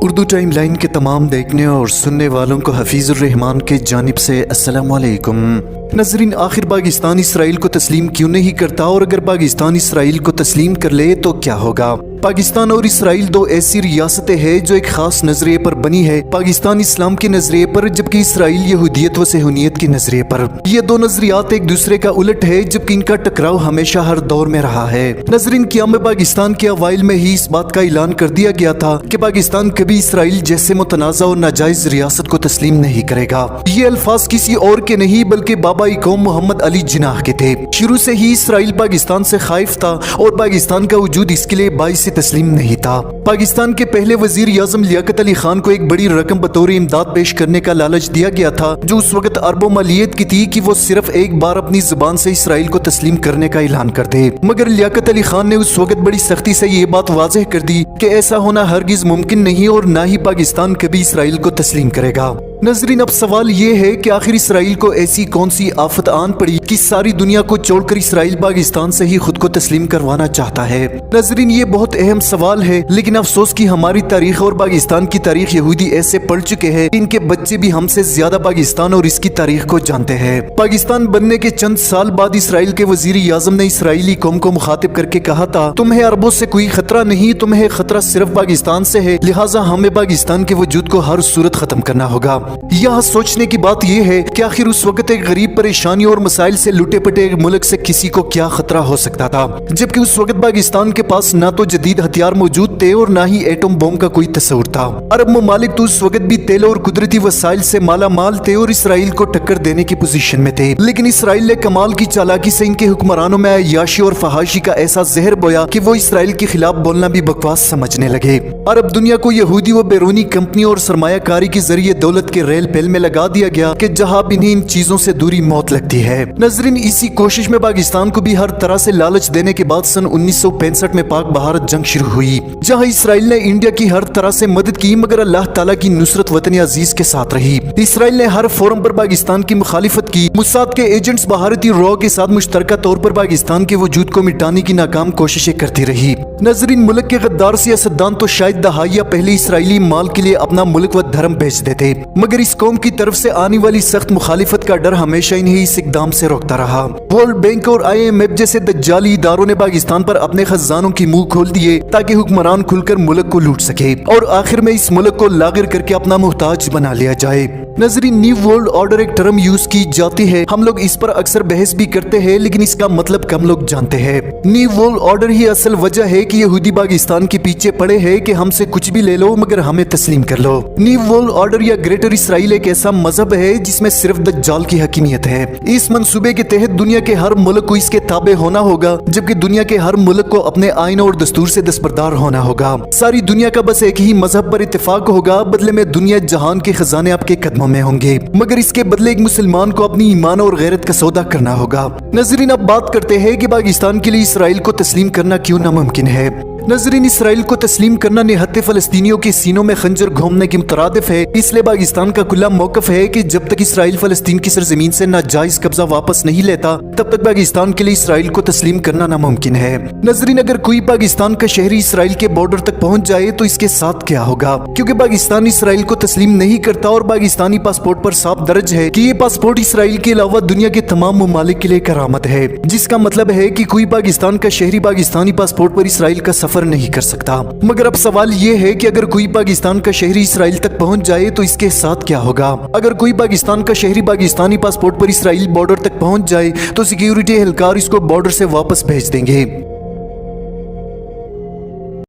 Urdu time line کے تمام دیکھنے اور سننے والوں کو حفیظ الرحمان کے جانب سے السلام علیکم۔ ناظرین، آخر پاکستان اسرائیل کو تسلیم کیوں نہیں کرتا، اور اگر پاکستان اسرائیل کو تسلیم کر لے تو کیا ہوگا؟ پاکستان اور اسرائیل دو ایسی ریاستیں ہیں جو ایک خاص نظریے پر بنی ہے، پاکستان اسلام کے نظریے پر جبکہ اسرائیل یہودیت و صہیونیت کے نظریے پر۔ یہ دو نظریات ایک دوسرے کا الٹ ہے جبکہ ان کا ٹکراؤ ہمیشہ ہر دور میں رہا ہے۔ ناظرین، قیام پاکستان کے اوائل میں ہی اس بات کا اعلان کر دیا گیا تھا کہ پاکستان کبھی اسرائیل جیسے متنازع اور ناجائز ریاست کو تسلیم نہیں کرے گا۔ یہ الفاظ کسی اور کے نہیں بلکہ بابائی قوم محمد علی جناح کے تھے۔ شروع سے ہی اسرائیل پاکستان سے خائف تھا اور پاکستان کا وجود اس کے لیے باعث تسلیم نہیں تھا۔ پاکستان کے پہلے وزیر اعظم لیاقت علی خان کو ایک بڑی رقم بطور امداد پیش کرنے کا لالچ دیا گیا تھا جو اس وقت اربوں مالیت کی تھی کہ وہ صرف ایک بار اپنی زبان سے اسرائیل کو تسلیم کرنے کا اعلان کر دے، مگر لیاقت علی خان نے اس وقت بڑی سختی سے یہ بات واضح کر دی کہ ایسا ہونا ہرگز ممکن نہیں اور نہ ہی پاکستان کبھی اسرائیل کو تسلیم کرے گا۔ ناظرین، اب سوال یہ ہے کہ آخر اسرائیل کو ایسی کون سی آفت آن پڑی کہ ساری دنیا کو چھوڑ کر اسرائیل پاکستان سے ہی خود کو تسلیم کروانا چاہتا ہے؟ ناظرین، یہ بہت اہم سوال ہے، لیکن افسوس کی ہماری تاریخ اور پاکستان کی تاریخ یہودی ایسے پڑھ چکے ہیں کہ ان کے بچے بھی ہم سے زیادہ پاکستان اور اس کی تاریخ کو جانتے ہیں۔ پاکستان بننے کے چند سال بعد اسرائیل کے وزیر اعظم نے اسرائیلی قوم کو مخاطب کر کے کہا تھا، تمہیں عربوں سے کوئی خطرہ نہیں، تمہیں خطرہ صرف پاکستان سے ہے، لہٰذا ہمیں پاکستان کے وجود کو ہر صورت ختم کرنا ہوگا۔ یہاں سوچنے کی بات یہ ہے کہ آخر اس وقت ایک غریب پریشانی اور مسائل سے لٹے پٹے ایک ملک سے کسی کو کیا خطرہ ہو سکتا تھا، جبکہ اس وقت پاکستان کے پاس نہ تو جدید ہتھیار موجود تھے اور نہ ہی ایٹم بم کا کوئی تصور تھا۔ عرب ممالک تو اس وقت بھی تیل اور قدرتی وسائل سے مالا مال تھے اور اسرائیل کو ٹکر دینے کی پوزیشن میں تھے، لیکن اسرائیل نے کمال کی چالاکی سے ان کے حکمرانوں میں عیاشی اور فحاشی کا ایسا زہر بویا کہ وہ اسرائیل کے خلاف بولنا بھی بکواس سمجھنے لگے۔ عرب دنیا کو یہودی و بیرونی کمپنیوں اور سرمایہ کاری کے ذریعے دولت کے ریل پیل میں لگا دیا گیا کہ جہاں بھی انہیں ان چیزوں سے دوری موت لگتی ہے۔ ناظرین، اسی کوشش میں پاکستان کو بھی ہر طرح سے لالچ دینے کے بعد سن 1965 میں پاک بھارت جنگ شروع ہوئی، جہاں اسرائیل نے انڈیا کی ہر طرح سے مدد کی مگر اللہ تعالیٰ کی نصرت وطن عزیز کے ساتھ رہی۔ اسرائیل نے ہر فورم پر پاکستان کی مخالفت کی، موساد کے ایجنٹس بھارتی رو کے ساتھ مشترکہ طور پر پاکستان کے وجود کو مٹانے کی ناکام کوششیں کرتی رہی۔ ناظرین، ملک کے غدار سیاستدان تو شاید دہائیاں پہلے اسرائیلی مال کے لیے اپنا ملک و دھرم بیچ دیتے، مگر اس قوم کی طرف سے آنے والی سخت مخالفت کا ڈر ہمیشہ انہیں اس اقدام سے روکتا رہا۔ ورلڈ بینک اور IMF جیسے دجالی اداروں نے پاکستان پر اپنے خزانوں کی منہ کھول دیے تاکہ حکمران کھل کر ملک کو لوٹ سکے اور آخر میں اس ملک کو لاغر کر کے اپنا محتاج بنا لیا جائے۔ ناظرین، نیو ورلڈ آرڈر ایک ٹرم یوز کی جاتی ہے، ہم لوگ اس پر اکثر بحث بھی کرتے ہیں لیکن اس کا مطلب کم لوگ جانتے ہیں۔ نیو ورلڈ آرڈر ہی اصل وجہ ہے کہ یہودی پاکستان کے پیچھے پڑے ہیں کہ ہم سے کچھ بھی لے لو مگر ہمیں تسلیم کر لو۔ نیو ورلڈ آرڈر یا گریٹر اسرائیل ایک ایسا مذہب ہے جس میں صرف دجال کی حکمیت ہے۔ اس منصوبے کے تحت دنیا کے ہر ملک کو اس کے تابع ہونا ہوگا، جبکہ دنیا کے ہر ملک کو اپنے آئین اور دستور سے دستبردار ہونا ہوگا۔ ساری دنیا کا بس ایک ہی مذہب پر اتفاق ہوگا، بدلے میں دنیا جہان کے خزانے آپ کے قدموں میں ہوں گے، مگر اس کے بدلے ایک مسلمان کو اپنی ایمان اور غیرت کا سودا کرنا ہوگا۔ ناظرین، اب بات کرتے ہیں کہ پاکستان کے لیے اسرائیل کو تسلیم کرنا کیوں ناممکن ہے۔ ناظرین، اسرائیل کو تسلیم کرنا نہتے فلسطینیوں کے سینوں میں خنجر گھومنے کے مترادف ہے، اس لیے پاکستان کا کھلا موقف ہے کہ جب تک اسرائیل فلسطین کی سرزمین سے ناجائز قبضہ واپس نہیں لیتا تب تک پاکستان کے لیے اسرائیل کو تسلیم کرنا ناممکن ہے۔ ناظرین، اگر کوئی پاکستان کا شہری اسرائیل کے بارڈر تک پہنچ جائے تو اس کے ساتھ کیا ہوگا؟ کیونکہ پاکستان اسرائیل کو تسلیم نہیں کرتا اور پاکستانی پاسپورٹ پر صاف درج ہے کہ یہ پاسپورٹ اسرائیل کے علاوہ دنیا کے تمام ممالک کے لیے کرامت ہے، جس کا مطلب ہے کہ کوئی پاکستان کا شہری پاکستانی پاسپورٹ پر اسرائیل کا سفر نہیں کر سکتا۔ مگر اب سوال یہ ہے کہ اگر کوئی پاکستان کا شہری اسرائیل تک پہنچ جائے تو اس کے ساتھ کیا ہوگا؟ اگر کوئی پاکستان کا شہری پاکستانی پاسپورٹ پر اسرائیل بارڈر تک پہنچ جائے تو سیکیورٹی اہلکار اس کو بارڈر سے واپس بھیج دیں گے۔